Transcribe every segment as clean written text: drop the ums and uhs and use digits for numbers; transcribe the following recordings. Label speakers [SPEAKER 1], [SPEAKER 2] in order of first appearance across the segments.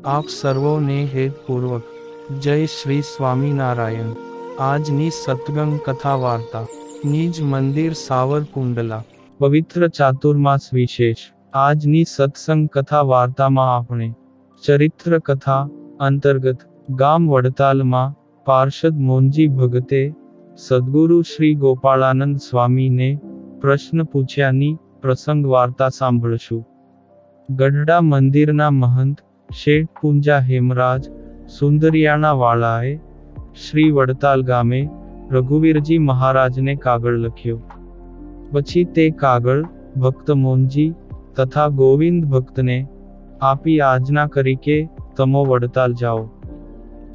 [SPEAKER 1] આપ સર્વોને હેતપૂર્વક જય શ્રી સ્વામિનારાયણ। આજની સત્સંગ કથા વાર્તા નિજ મંદિર સાવરકુંડલા પવિત્ર ચાતુર્માસ વિશેષ। આજની સત્સંગ કથા વાર્તામાં આપણે ચરિત્ર કથા અંતર્ગત ગામ વડતાલમાં પાર્ષદ મોંજી ભગતે સદ્ગુરુ શ્રી ગોપાળાનંદ સ્વામીને પ્રશ્ન પૂછ્યાની પ્રસંગ વાર્તા સાંભળશું। ગઢડા મંદિરના મહંત શેઠ પૂંજા હેમરાજ સુંદરિયાણા વાળાએ શ્રી વડતાલ ગામે રઘુવીરજી મહારાજને કાગળ લખ્યો। પછી તે કાગળ ભક્ત મોંજી તથા ગોવિંદ ભક્તને આપી આજ્ઞા કરી કે તમો વડતાલ જાઓ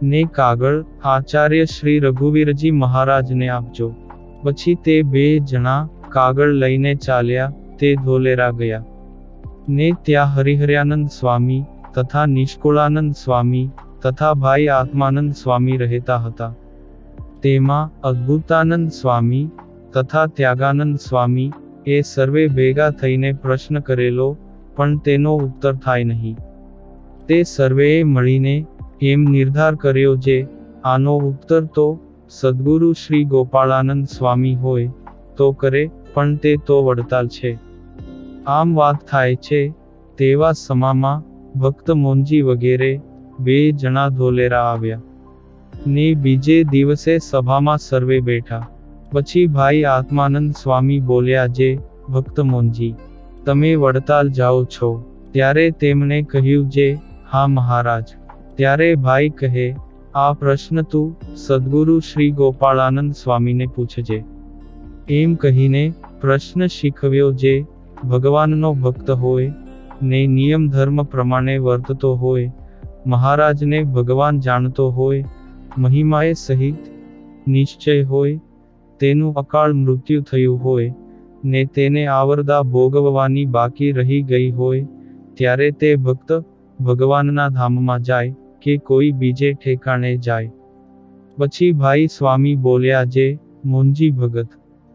[SPEAKER 1] ને કાગળ આચાર્ય શ્રી રઘુવીરજી મહારાજને આપજો। પછી તે બે જણા કાગળ લઈને ચાલ્યા તે ધોલેરા ગયા ને ત્યાં હરિહર્યાનંદ સ્વામી તથા નિષ્કુળાનંદ સ્વામી તથા ભાઈ આત્માનંદ સ્વામી રહેતા હતા। તેમાં અદ્ભુતાનંદ સ્વામી તથા ત્યાગાનંદ સ્વામી એ સર્વે ભેગા થઈને પ્રશ્ન કરેલો પણ તેનો ઉત્તર થાય નહીં। તે સર્વેએ મળીને એમ નિર્ધાર કર્યો જે આનો ઉત્તર તો સદ્ગુરુ શ્રી ગોપાળાનંદ સ્વામી હોય તો કરે પણ તે તો વડતાલ છે। આમ વાત થાય છે તેવા સમામાં ભક્ત મોંજી વગેરે બે જણા ધોલેરા આવ્યા ને બીજે દિવસે સભામાં સર્વે બેઠા। પછી ભાઈ આત્માનંદ સ્વામી બોલ્યા જે ભક્ત મોંજી તમે વડતાલ જાઓ છો? ત્યારે તેમણે કહ્યું જે હા મહારાજ। ત્યારે ભાઈ કહે આ પ્રશ્ન તું સદ્ગુરુ શ્રી ગોપાળાનંદ સ્વામીને પૂછજે। એમ કહીને પ્રશ્ન શીખવ્યો જે ભગવાનનો ભક્ત હોય ને નિયમ ધર્મ પ્રમાણે વર્તતો હોય, મહારાજને ભગવાન જાણતો હોય, મહિમાએ સહિત નિશ્ચય હોય, તેનું અકાળ મૃત્યુ થયું હોય ને તેને આવરદા ભોગવવાની બાકી રહી ગઈ હોય ત્યારે તે ભક્ત ભગવાનના ધામમાં જાય કે કોઈ બીજે ઠેકાણે જાય। પછી ભાઈ સ્વામી બોલ્યા જે મોંજી ભગત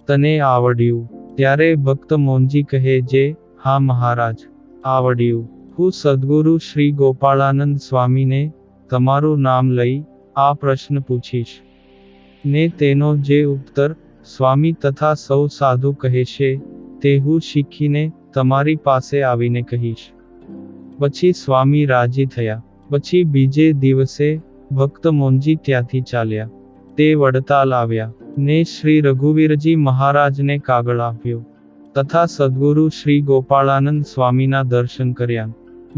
[SPEAKER 1] તને આવડ્યું? ત્યારે ભક્ત મોંજી કહે જે હા મહારાજ આવડ્યું। હું સદ્ગુરુ શ્રી ગોપાળાનંદ સ્વામીને તમારું નામ લઈ આ પ્રશ્ન પૂછીશ ને તેનો જે ઉત્તર સ્વામી તથા સૌ સાધુ કહેશે તે હું શીખીને તમારી પાસે આવીને કહીશ। પછી સ્વામી રાજી થયા। પછી બીજે દિવસે ભક્ત મોંજી ત્યાંથી ચાલ્યા તે વડતાલ આવ્યા ને શ્રી રઘુવીરજી મહારાજને કાગળ આપ્યો તથા સદ્ગુરુ શ્રી ગોપાળાનંદ સ્વામીના દર્શન કર્યા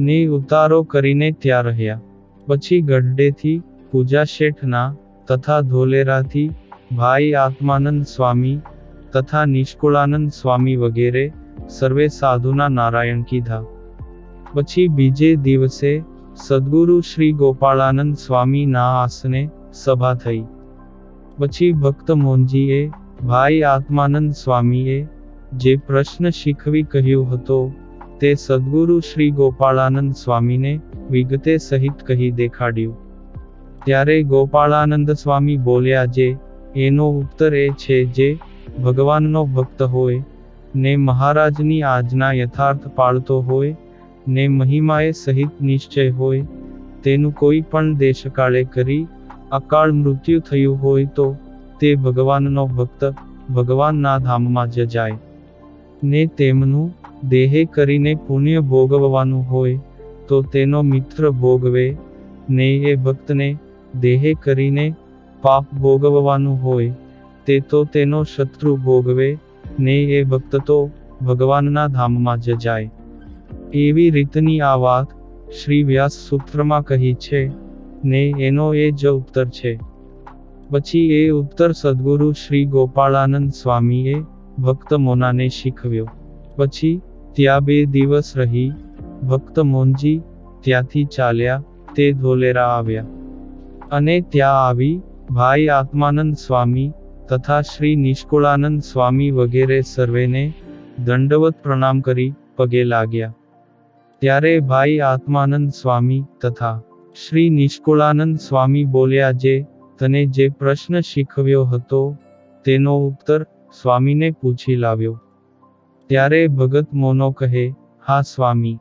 [SPEAKER 1] ને ઉતારો કરીને ત્યાં રહ્યા। પછી ગઢડેથી પૂજા શેઠના તથા ધોલેરાથી ભાઈ આત્માનંદ સ્વામી તથા નિષ્કુળાનંદ સ્વામી વગેરે સર્વે સાધુના નારાયણ કીધા। પછી બીજે દિવસે સદ્ગુરુ શ્રી ગોપાળાનંદ સ્વામી ના આસને સભા થઈ। પછી ભક્ત મોંજીએ ભાઈ આત્માનંદ સ્વામીએ જે પ્રશ્ન શીખવી કહ્યું હતો તે સદ્ગુરુ શ્રી ગોપાળાનંદ સ્વામીને વિગતે સહિત કહી દેખાડ્યું। ત્યારે ગોપાળાનંદ સ્વામી બોલ્યા જે એનો ઉત્તર એ છે જે ભગવાનનો ભક્ત હોય ને મહારાજની આજ્ઞા યથાર્થ પાળતો હોય ને મહિમાએ સહિત નિશ્ચય હોય, તેનું કોઈ પણ દેશકાળે કરી અકાળ મૃત્યુ થયું હોય તો તે ભગવાનનો ભક્ત ભગવાનના ધામમાં જ જાય ને તેમનું દેહે કરીને પુણ્ય ભોગવવાનું હોય તો તેનો મિત્ર ભોગવે ને એ ભક્તને દેહે કરીને પાપ ભોગવવાનું હોય તે તો તેનો શત્રુ ભોગવે ને એ ભક્ત તો ભગવાનના ધામમાં જ જાય। એવી રીતની આ વાત શ્રી વ્યાસ સૂત્રમાં કહી છે ને એનો એ જ ઉત્તર છે। પછી એ ઉત્તર સદ્ગુરુ શ્રી ગોપાળાનંદ સ્વામીએ ભક્ત મોનાને શીખવ્યો। પછી ત્યાં 2 દિવસ રહી ભક્ત મોંજી ત્યાંથી ચાલ્યા તે ધોલેરા આવ્યા અને ત્યાં આવી ભાઈ આત્માનંદ સ્વામી તથા શ્રી નિષ્કુળાનંદ સ્વામી વગેરે સર્વેને દંડવત પ્રણામ કરી પગે લાગ્યા। ત્યારે ભાઈ આત્માનંદ સ્વામી તથા શ્રી નિષ્કુળાનંદ સ્વામી બોલ્યા જે તને જે પ્રશ્ન શીખવ્યો હતો તેનો ઉત્તર સ્વામીને પૂછી લાવ્યો। ત્યારે ભગત મોનો કહે હા સ્વામી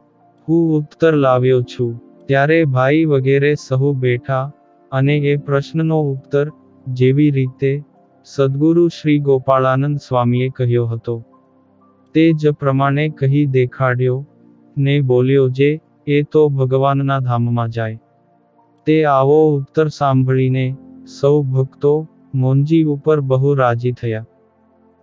[SPEAKER 1] હું ઉત્તર લાવ્યો છું। ત્યારે ભાઈ વગેરે સહુ બેઠા, અને એ પ્રશ્નનો ઉત્તર, જેવી રીતે સદ્ગુરુ શ્રી ગોપાળાનંદ સ્વામીએ કહ્યો હતો તે જ પ્રમાણે કહી દેખાડ્યો, ને બોલ્યો જે, એ તો ભગવાનના ધામમાં જાય. તે આવો ઉત્તર સાંભળીને સૌ ભક્તો મોંજી ઉપર બહુ રાજી થયા.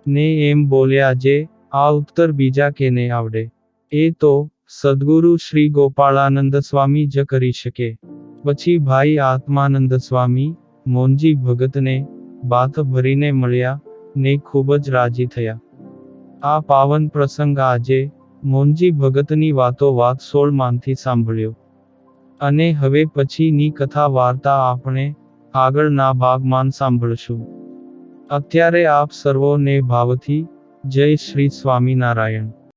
[SPEAKER 1] ને એમ બોલ્યા જે, આ ઉત્તર બીજા કેને આવડે, એ તો સદ્ગુરુ શ્રી ગોપાળાનંદ સ્વામી જ કરી શકે. પછી ભાઈ આત્માનંદ સ્વામી મોંજી ભગતને બાથ ભરીને મળ્યા, ને ખૂબ જ રાજી થયા. આ પાવન પ્રસંગ આજે મોંજી ભગતની વાતો વાત 16 માંથી સાંભળ્યો. અને હવે પછીની કથા વાર્તા આપણે આગળના ભાગમાં સાંભળશું. અત્યારે આપ સર્વોને ભાવથી જય શ્રી સ્વામિનારાયણ.